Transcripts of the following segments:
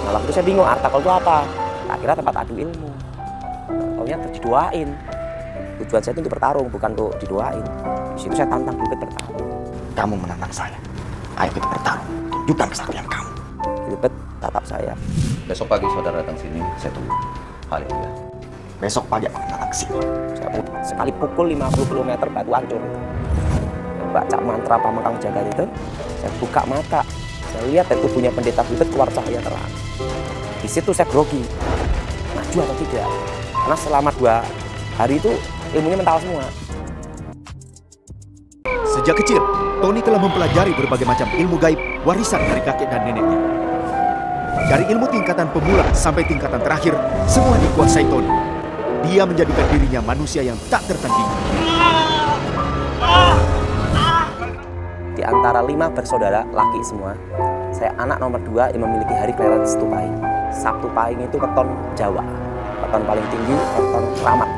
Nah waktu itu saya bingung artakol itu apa. Tak kira tempat adu ilmu. Taunya didoain. Tujuan saya itu untuk bertarung, bukan untuk didoain. Di situ saya tantang Bilpet bertarung. Kamu menantang saya. Ayo kita bertarung. Tunjukkan kesaktian kamu. Bilpet tatap saya. Besok pagi saudara datang sini, saya tunggu. Haleluya. Besok pagi aku datang ke sini. Saya sekali pukul 50 km batu hancur. Baca mantra Pamengkang Jagat itu, saya buka mata. Saya lihat dari tubuhnya pendeta Bilpet keluar cahaya terang. Di situ saya grogi. Maju atau tidak? Karena selama 2 hari itu ilmunya mental semua. Sejak kecil, Tony telah mempelajari berbagai macam ilmu gaib warisan dari kakek dan neneknya. Dari ilmu tingkatan pemula sampai tingkatan terakhir, semua dikuasai Tony. Dia menjadikan dirinya manusia yang tak tertandingi. Di antara 5 bersaudara, laki semua, saya anak nomor 2 yang memiliki hari kelahiran Sabtu Pahing. Sabtu Pahing itu weton Jawa, weton paling tinggi, weton keramat.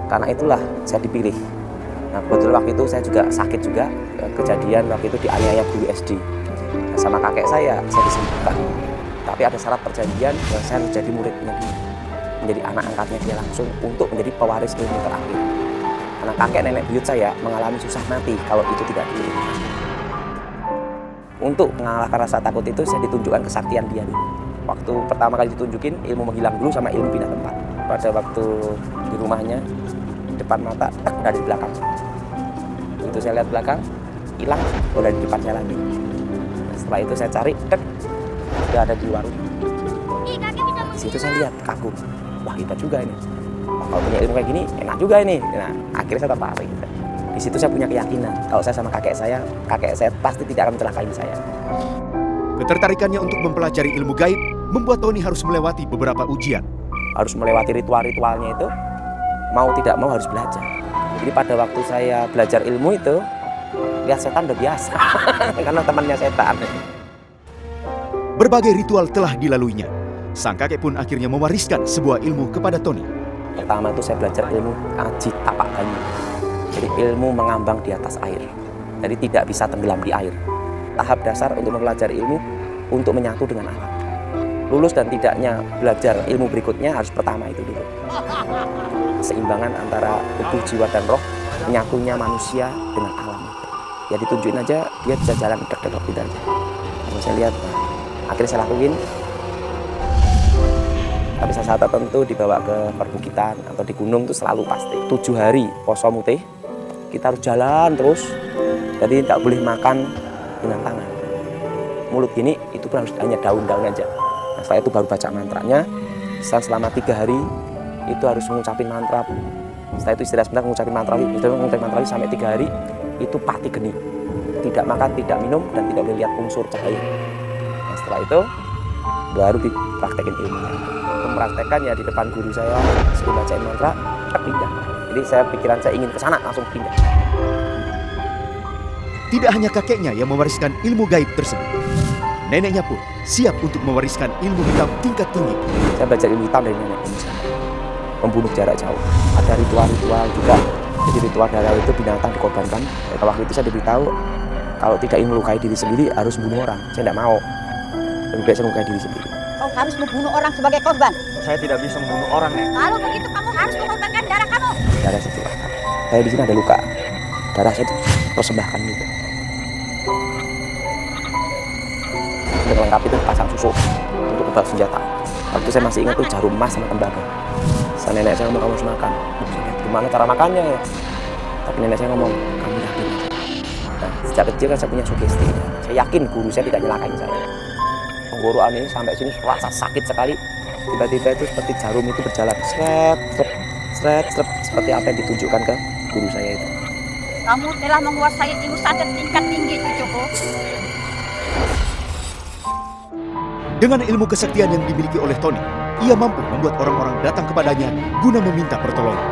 Karena itulah saya dipilih. Nah, kebetulan waktu itu saya juga sakit juga, kejadian waktu itu dianiaya guru SD. Nah, sama kakek saya disembuhkan. Tapi ada syarat perjanjian bahwa saya menjadi muridnya dia, menjadi anak angkatnya dia langsung untuk menjadi pewaris ilmu terakhir. Karena kakek nenek buyut saya mengalami susah mati kalau itu tidak diinginkan. Untuk mengalahkan rasa takut itu saya ditunjukkan kesaktian dia dulu. Waktu pertama kali ditunjukin ilmu menghilang dulu sama ilmu pindah tempat. Pada waktu di rumahnya, di depan mata, tak ada di belakang. Itu saya lihat belakang, hilang, udah di depan saya lagi. Nah, setelah itu saya cari, udah ada di luar rumah. Di situ saya lihat, kagum. Wah, hebat juga ini. Wah, kalau punya ilmu kayak gini, enak juga ini. Nah, akhirnya saya tertarik. Di situ saya punya keyakinan, kalau saya sama kakek saya pasti tidak akan mencelakai saya. Ketertarikannya untuk mempelajari ilmu gaib membuat Tony harus melewati beberapa ujian. Harus melewati ritual-ritualnya itu, mau tidak mau harus belajar. Jadi pada waktu saya belajar ilmu itu, lihat setan udah biasa, karena temannya setan. Berbagai ritual telah dilaluinya. Sang kakek pun akhirnya mewariskan sebuah ilmu kepada Tony. Pertama itu saya belajar ilmu aji tapak banyu. Jadi ilmu mengambang di atas air. Jadi tidak bisa tenggelam di air. Tahap dasar untuk mempelajari ilmu untuk menyatu dengan alam. Lulus dan tidaknya belajar ilmu berikutnya harus pertama itu dulu. Keseimbangan antara tubuh, jiwa, dan roh, menyatunya manusia dengan alam. Ya ditunjukin aja, dia bisa jalan dek-dek tidak aja. Kalau saya lihat, akhirnya saya lakuin. Tapi saat tertentu dibawa ke perbukitan atau di gunung itu selalu pasti. 7 hari poso mutih, kita harus jalan terus. Jadi tidak boleh makan dengan tangan. Mulut gini, itu pun harus hanya daun-daun aja. Nah, setelah itu baru baca mantranya. Selama 3 hari itu harus mengucapin mantra. Setelah itu istirahat sebentar mengucapin mantra sampai 3 hari itu pati geni. Tidak makan, tidak minum, dan tidak boleh lihat unsur cahaya. Nah, setelah itu baru dipraktekin ilmunya. Mempraktekkan ya di depan guru saya, sebelum bacain mantra, pindah. Jadi saya pikiran saya ingin ke sana, langsung pindah. Tidak hanya kakeknya yang mewariskan ilmu gaib tersebut. Neneknya pun siap untuk mewariskan ilmu hitam tingkat tinggi. Saya belajar ilmu hitam dari nenek saya. Membunuh jarak jauh. Ada ritual-ritual juga. Jadi ritual darah itu binatang dikorbankan. Waktu itu saya diberitahu kalau tidak ingin melukai diri sendiri harus membunuh orang. Saya tidak mau. Lebih baik saya melukai diri sendiri. Kau harus membunuh orang sebagai korban. Saya tidak bisa membunuh orang, Nek. Kalau begitu kamu harus mengorbankan darah kamu. Darah saya silakan. Saya di sini ada luka. Darah saya itu persembahkan gitu. Untuk lengkap itu pasang susu untuk obat senjata. Waktu saya masih ingat tuh jarum emas sama tembaga. Saya nenek saya ngomong kamu harus makan. Gimana cara makannya ya? Tapi nenek saya ngomong kamu yakin. Nah, sejak kecil kan saya punya sugesti. Saya yakin guru saya tidak nyelakain saya. Tenggorokan ini sampai sini rasa sakit sekali. Tiba-tiba itu seperti jarum itu berjalan seret, seperti apa yang ditunjukkan ke guru saya itu. Kamu telah menguasai ilmu santet tingkat tinggi, cucuku. Dengan ilmu kesaktian yang dimiliki oleh Tony, ia mampu membuat orang-orang datang kepadanya guna meminta pertolongan.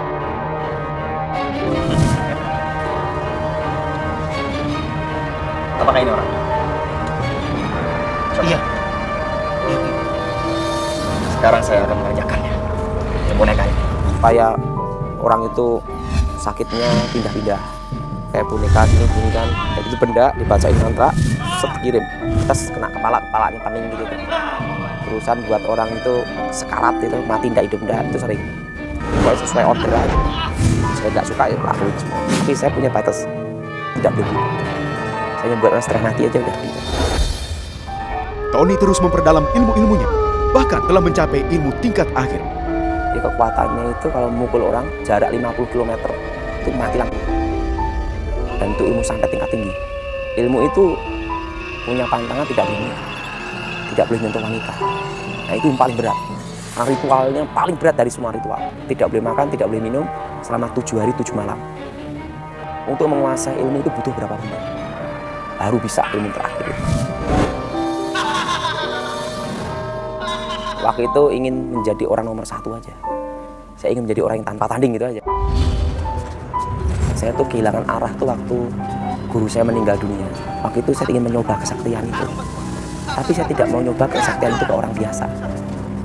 Apakah ini orangnya? Iya. Sekarang saya akan mengajarkannya. Boneka ini. Supaya orang itu sakitnya pindah-pindah. Kayak boneka gini kan. Kayak itu benda dibacain mantra, set kirim. Terus kena kepalanya pening gitu. urusan buat orang itu sekarat itu, mati ndak hidup ndak, itu sering. Pokoknya sesuai order aja. Saya nggak suka ya lakuin semua. Tapi saya punya batas, tidak boleh. Saya buat orang setengah mati aja udah gitu. Tony terus memperdalam ilmu-ilmunya, bahkan telah mencapai ilmu tingkat akhir. Jadi kekuatannya itu kalau memukul orang jarak 50 km itu mati langsung. Dan itu ilmu santet tingkat tinggi. Ilmu itu punya pantangan tidak boleh menikah, tidak boleh menyentuh wanita. Nah itu yang paling berat. Nah, ritualnya paling berat dari semua ritual. Tidak boleh makan, tidak boleh minum selama 7 hari 7 malam. Untuk menguasai ilmu itu butuh berapa bulan? Baru bisa ilmu terakhir itu. Waktu itu ingin menjadi orang nomor 1 aja. Saya ingin menjadi orang yang tanpa tanding gitu aja. Saya tuh kehilangan arah tuh waktu guru saya meninggal dunia. Waktu itu saya ingin mencoba kesaktian itu. Tapi saya tidak mau nyoba kesaktian itu ke orang biasa.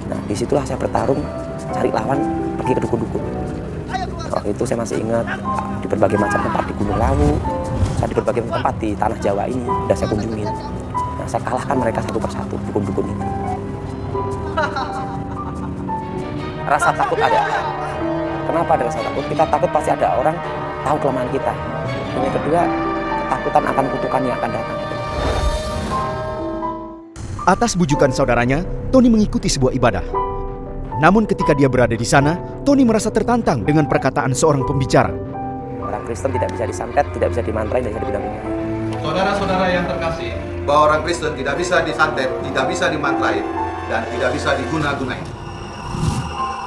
Nah, disitulah saya bertarung, cari lawan, pergi ke dukun-dukun. Waktu itu saya masih ingat di berbagai macam tempat di Gunung Lawu, saya di berbagai tempat di tanah Jawa ini udah saya kunjungin. Nah, saya kalahkan mereka satu persatu dukun-dukun itu. Rasa takut ada. Kenapa ada rasa takut? Kita takut pasti ada orang tahu kelemahan kita. Dan yang kedua, ketakutan akan kutukan yang akan datang. Atas bujukan saudaranya, Tony mengikuti sebuah ibadah. Namun ketika dia berada di sana, Tony merasa tertantang dengan perkataan seorang pembicara. Orang Kristen tidak bisa disantet, tidak bisa dimantrain, tidak bisa dibilang-bilang. Saudara-saudara yang terkasih, bahwa orang Kristen tidak bisa disantet, tidak bisa dimantrain, dan tidak bisa diguna-gunain.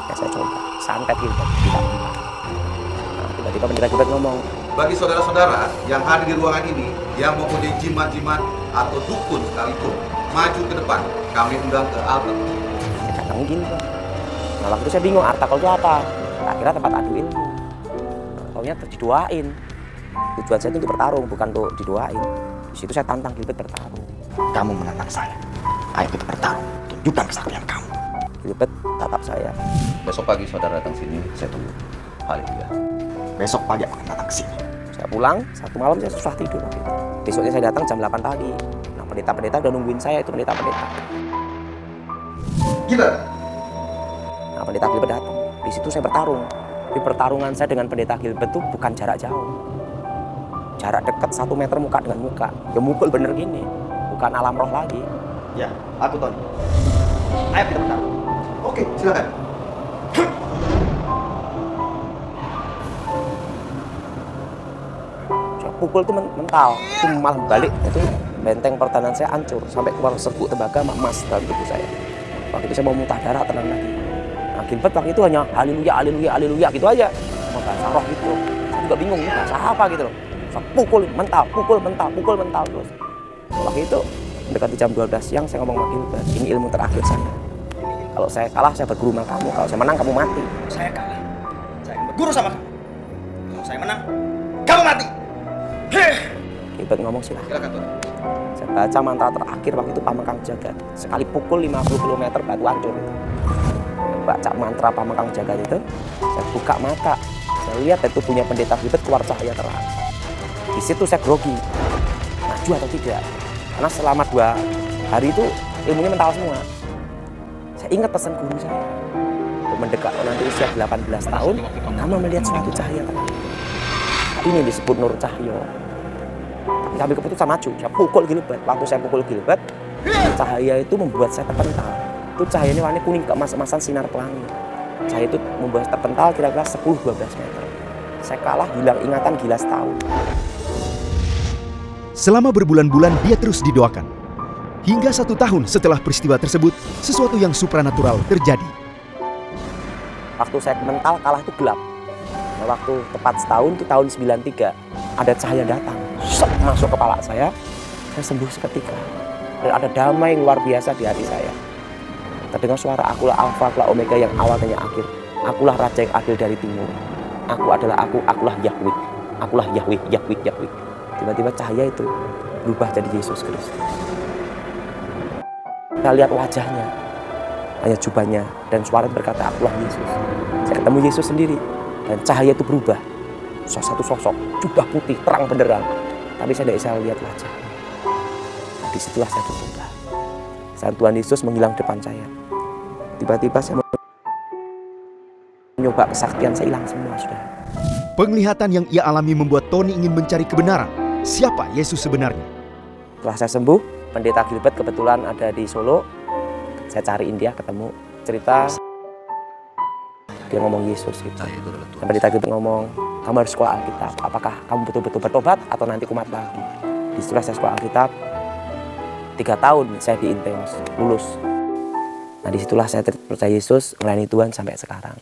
Ya saya coba, santet gitu, tidak. Nah, tiba-tiba pendeta ngomong, Bagi saudara-saudara yang hadir di ruangan ini, yang mempunyai jimat-jimat atau dukun sekalipun, maju ke depan, kami undang ke altar. saya datang gini. Nah waktu itu saya bingung, artakel itu apa? Akhirnya tempat adu ilmu. Taunya didoain. Tujuan saya itu untuk bertarung, bukan untuk didoain. Di situ saya tantang Gilbert bertarung. Kamu menantang saya. Ayo kita bertarung. Tunjukkan kesaktian kamu. Gilbert tatap saya. Besok pagi saudara datang sini, saya tunggu. Haleluya. Besok pagi aku akan datang ke sini. Saya pulang, satu malam saya susah tidur. Besoknya saya datang jam 8 pagi. Nah pendeta-pendeta udah nungguin saya, itu pendeta-pendeta. Gila. Nah pendeta Gilbert datang. Di situ saya bertarung. Tapi pertarungan saya dengan pendeta Gilbert itu bukan jarak jauh. Jarak dekat 1 meter muka dengan muka. Ya mukul bener gini. Bukan alam roh lagi. Ya, aku Tony. Ayo kita bertarung. Oke, silakan. Saya pukul itu mental. Itu malah balik. Itu benteng pertahanan saya hancur. Sampai keluar serbuk tembaga emas dalam tubuh saya. Waktu itu saya mau muntah darah, tenang lagi. Nah Gilbert waktu itu hanya haleluya, haleluya, haleluya gitu aja. Sama bahasa roh gitu. Saya juga bingung ini bahasa apa gitu loh. Saya pukul mental, pukul mental terus. Waktu itu mendekati jam 12 siang saya ngomong sama Gilbert, ini ilmu terakhir saya. Kalau saya kalah saya berguru sama kamu, kalau saya menang kamu mati. Saya kalah. Saya akan berguru sama kamu. Kalau saya menang, kamu mati. Gilbert ngomong silahkan. Silakan, Tuan. Saya baca mantra terakhir waktu itu Pamengkang Jagat. Sekali pukul 50 km batu hancur itu. Baca mantra Pamengkang Jagat itu, saya buka mata. Saya lihat itu punya pendeta Gilbert keluar cahaya terang. Di situ saya grogi, maju atau tidak. Karena selama 2 hari itu ilmunya mental semua. Saya ingat pesan guru saya. Mendekat nanti usia 18 tahun, kamu melihat suatu cahaya terang. Ini disebut Nur Cahyo. Tapi kami keputusan maju, saya pukul Gilbert. Waktu saya pukul Gilbert, cahaya itu membuat saya terpental. Itu cahayanya warna kuning keemas-emasan sinar pelangi. Cahaya itu membuat saya terpental kira-kira 10-12 meter. Saya kalah, hilang ingatan, gila setahun. Selama berbulan-bulan dia terus didoakan. Hingga 1 tahun setelah peristiwa tersebut, sesuatu yang supranatural terjadi. Waktu saya mental kalah itu gelap. Nah, waktu tepat setahun itu tahun 93, ada cahaya datang, masuk kepala saya sembuh seketika. Dan ada damai yang luar biasa di hati saya. Terdengar suara akulah Alfa, akulah Omega yang awal dan yang akhir. Akulah Raja yang adil dari timur. Aku adalah aku, akulah Yahweh. Akulah Yahweh, Yahweh, Yahweh. Tiba-tiba cahaya itu berubah jadi Yesus Kristus. Saya lihat wajahnya, hanya jubahnya, dan suara berkata, akulah Yesus. Saya ketemu Yesus sendiri, dan cahaya itu berubah. Satu sosok, jubah putih, terang benderang. Tapi saya tidak bisa lihat wajahnya. Disitulah saya berubah. saat Tuhan Yesus menghilang depan saya. Tiba-tiba saya mencoba kesaktian, saya hilang semua, saudara. Penglihatan yang ia alami membuat Tony ingin mencari kebenaran. Siapa Yesus sebenarnya? Setelah saya sembuh, Pendeta Gilbert kebetulan ada di Solo. Saya cariin dia, ketemu, cerita. Dia ngomong Yesus gitu. Itu adalah Tuhan. Dan Pendeta Gilbert ngomong, kamu harus sekolah Alkitab. Apakah kamu betul-betul bertobat atau nanti kumat lagi? Disitulah saya sekolah Alkitab. 3 tahun saya di Inteos, lulus. Nah disitulah saya percaya Yesus, melayani Tuhan sampai sekarang.